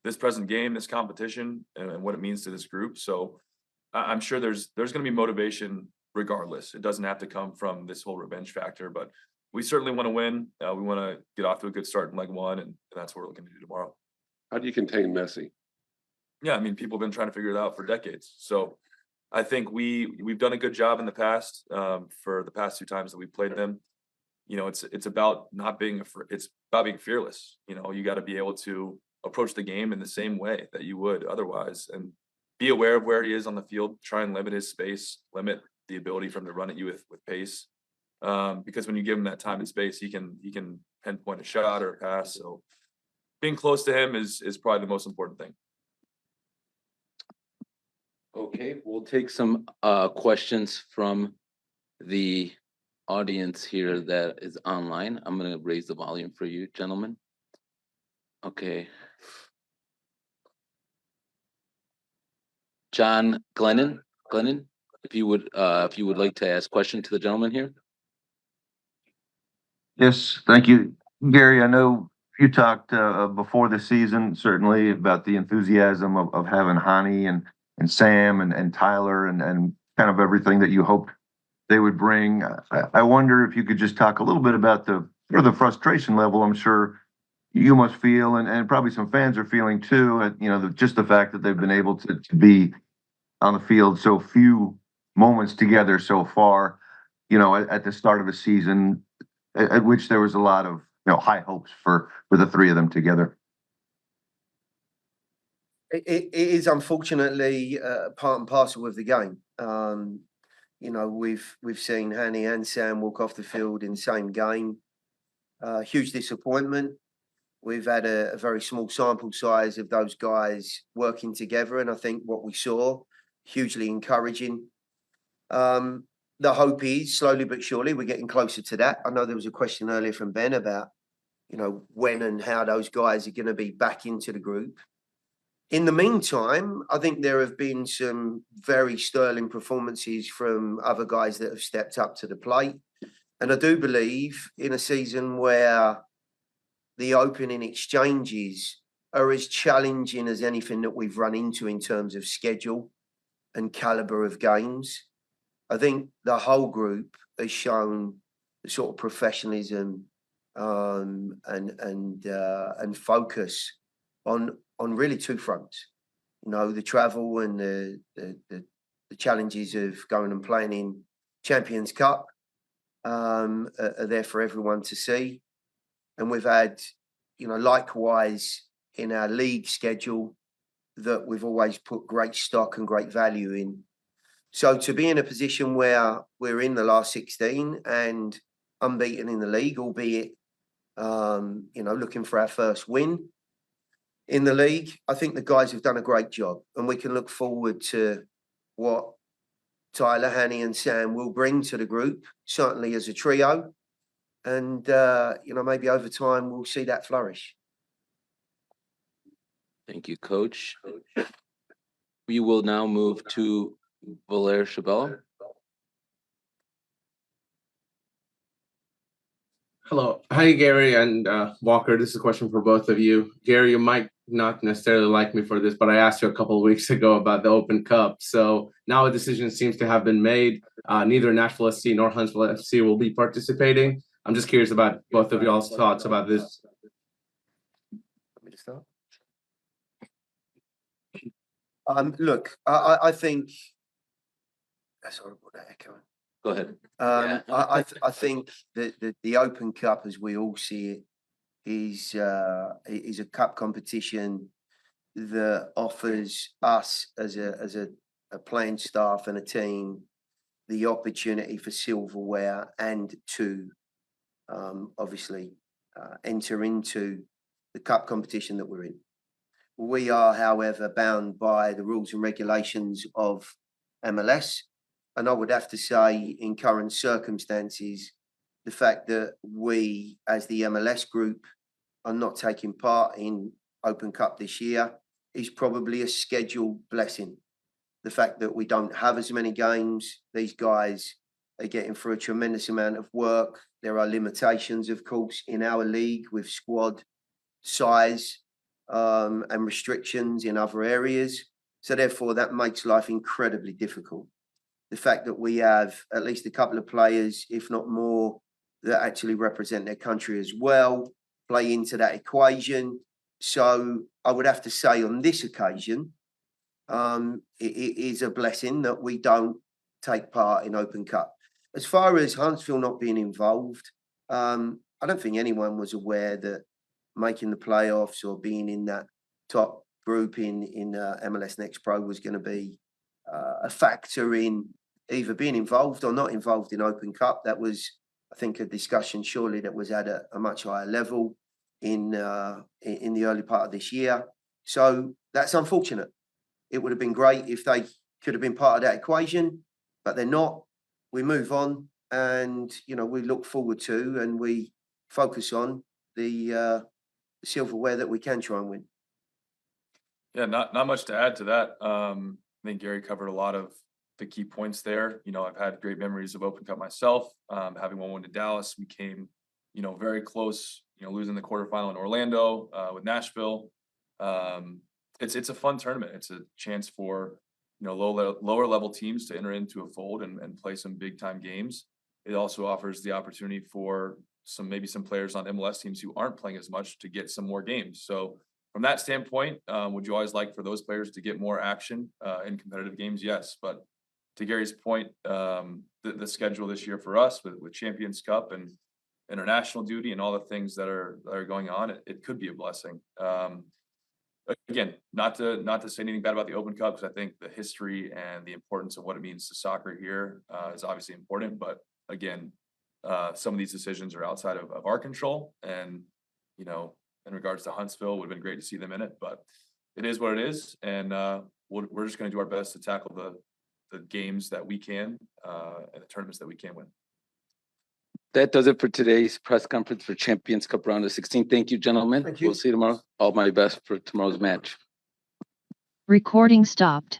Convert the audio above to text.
this present game, this competition, and what it means to this group. So I'm sure there's going to be motivation regardless. It doesn't have to come from this whole revenge factor, but we certainly want to win. We want to get off to a good start in leg one, and that's what we're looking to do tomorrow. How do you contain Messi? Yeah, I mean, people have been trying to figure it out for decades. So I think we've done a good job in the past, for the past 2 times that we played them. You know, it's about not being it's about being fearless. You know, you got to be able to approach the game in the same way that you would otherwise, and be aware of where he is on the field. Try and limit his space, limit the ability for him to run at you with pace. Because when you give him that time and space, he can pinpoint a shot or a pass. So being close to him is probably the most important thing. Okay, we'll take some questions from the audience here that is online. I'm going to raise the volume for you, gentlemen. Okay. John Glennon, if you would like to ask a question to the gentleman here. Yes, thank you, Gary. I know you talked before the season certainly about the enthusiasm of having Hani and Sam and Tyler and kind of everything that you hoped they would bring. I wonder if you could just talk a little bit about the frustration level. I'm sure you must feel, and probably some fans are feeling too. You know, just the fact that they've been able to be on the field so few moments together so far. You know, at the start of a season, at which there was a lot of high hopes for the 3 of them together. It is unfortunately part and parcel of the game. You know, we've seen Hani and Sam walk off the field in the same game. Huge disappointment. We've had a very small sample size of those guys working together, and I think what we saw, hugely encouraging. The hope is slowly but surely we're getting closer to that. I know there was a question earlier from Ben about, when and how those guys are going to be back into the group. In the meantime, I think there have been some very sterling performances from other guys that have stepped up to the plate. And I do believe in a season where the opening exchanges are as challenging as anything that we've run into in terms of schedule and caliber of games, I think the whole group has shown the sort of professionalism and focus on really 2 fronts. The travel and the challenges of going and playing in Champions Cup are there for everyone to see. And we've had, likewise in our league schedule that we've always put great stock and great value in. So to be in a position where we're in the last 16 and unbeaten in the league, albeit, looking for our first win in the league, I think the guys have done a great job, and we can look forward to what Tyler, Hani and Sam will bring to the group, certainly as a trio. And, maybe over time we'll see that flourish. Thank you, Coach. We will now move to Valer Chabella. Hello. Hi, Gary and Walker. This is a question for both of you. Gary, you might not necessarily like me for this, but I asked you a couple of weeks ago about the Open Cup. So now a decision seems to have been made. Neither Nashville SC nor Huntsville FC will be participating. I'm just curious about both of y'all's thoughts about this. Let me just start. Look, I think that's horrible. That echo. Go ahead. I think that the Open Cup, as we all see it, is a cup competition that offers us as a playing staff and a team the opportunity for silverware and to obviously enter into the cup competition that we're in. We are, however, bound by the rules and regulations of MLS. And I would have to say, in current circumstances, the fact that we, as the MLS group, are not taking part in Open Cup this year is probably a scheduled blessing. The fact that we don't have as many games, these guys are getting through a tremendous amount of work. There are limitations, of course, in our league with squad size. and restrictions in other areas. So therefore, that makes life incredibly difficult. The fact that we have at least a couple of players, if not more, that actually represent their country as well, play into that equation. So I would have to say on this occasion, it is a blessing that we don't take part in Open Cup. As far as Huntsville not being involved, I don't think anyone was aware that making the playoffs or being in that top group in MLS Next Pro was going to be a factor in either being involved or not involved in Open Cup. That was, I think, a discussion surely that was at a much higher level in the early part of this year. So that's unfortunate. It would have been great if they could have been part of that equation, but they're not. We move on, and we look forward to and we focus on the silverware that we can try and win. Yeah, not much to add to that. I think Gary covered a lot of the key points there. I've had great memories of Open Cup myself. Having won to Dallas, we came, very close, losing the quarterfinal in Orlando with Nashville. It's a fun tournament. It's a chance for, lower level teams to enter into a fold and play some big time games. It also offers the opportunity for maybe some players on MLS teams who aren't playing as much to get some more games. So from that standpoint, would you always like for those players to get more action in competitive games? Yes, but to Gary's point, the schedule this year for us with Champions Cup and international duty and all the things that are going on, it could be a blessing. Again, not to say anything bad about the Open Cup, because I think the history and the importance of what it means to soccer here is obviously important. But again, some of these decisions are outside of our control, and in regards to Huntsville, would have been great to see them in it, but it is what it is, and we're just going to do our best to tackle the games that we can and the tournaments that we can win. That does it for today's press conference for Champions Cup round of 16. Thank you, gentlemen. Thank you. We'll see you tomorrow. All my best for tomorrow's match. Recording stopped.